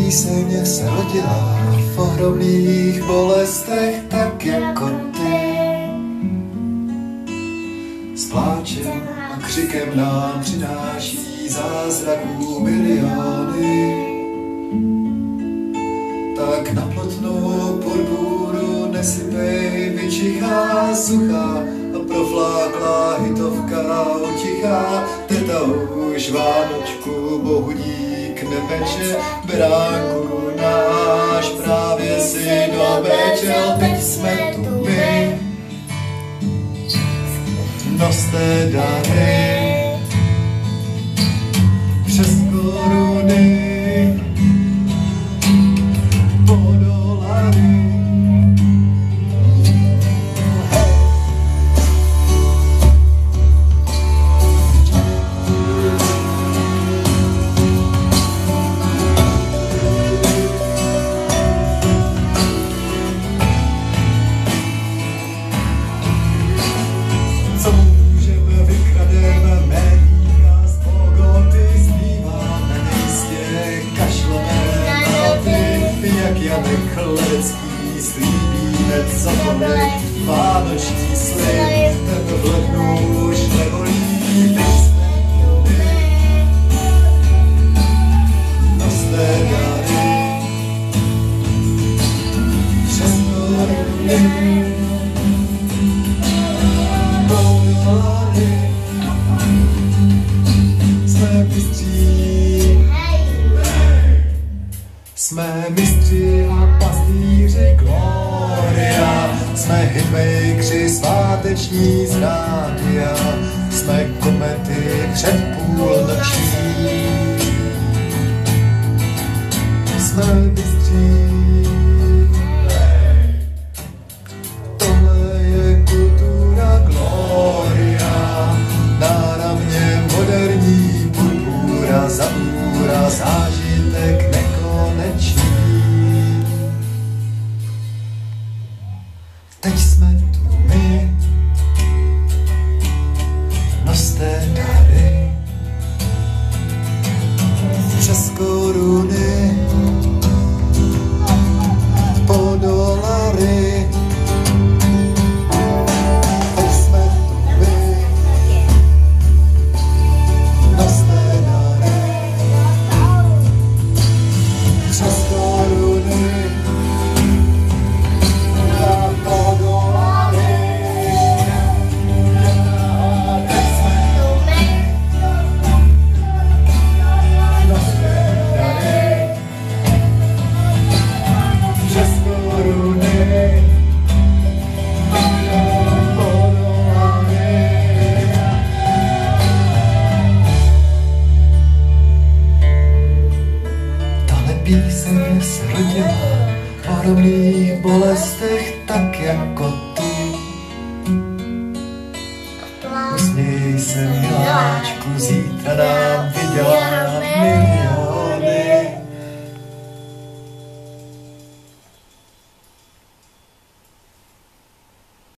píseň se rodila v ohromných bolestech, tak jako ty. S pláčem a křikem nám přináší zázraků miliony. Tak na plotnou purpuru nesypej, vyčichá suchá a profláklá hitovka utichá. Teta už Vánočku bohudík nepeče, beránku náš právě si dobečel. Teď jsme tu my, noste dary přes koruny. Co můžeme, vykrademe, médií nás pogoty, zpíváme nejistě, kašleme na ty, jak Janek Ledecký, slíbíme cokoliv, vánoční slib, ten v lednu už nebolí. Noste dary přes koruny. Jsme mistři a pastýři Gloria, jsme hitmakeri sváteční z rádia, jsme komety před půlnoční. Jsme mistři, tohle je kultura Gloria, náramně moderní purpura, zabůra, zážitek nekonečný. Teď jsme tu my, noste dary přes koruny po dolary. Teď jsme tu my, noste dary přes koruny. Píseň se rodila v ohromných bolestech, tak jako ty. Usměj se, miláčku, zítra nám vyděláme.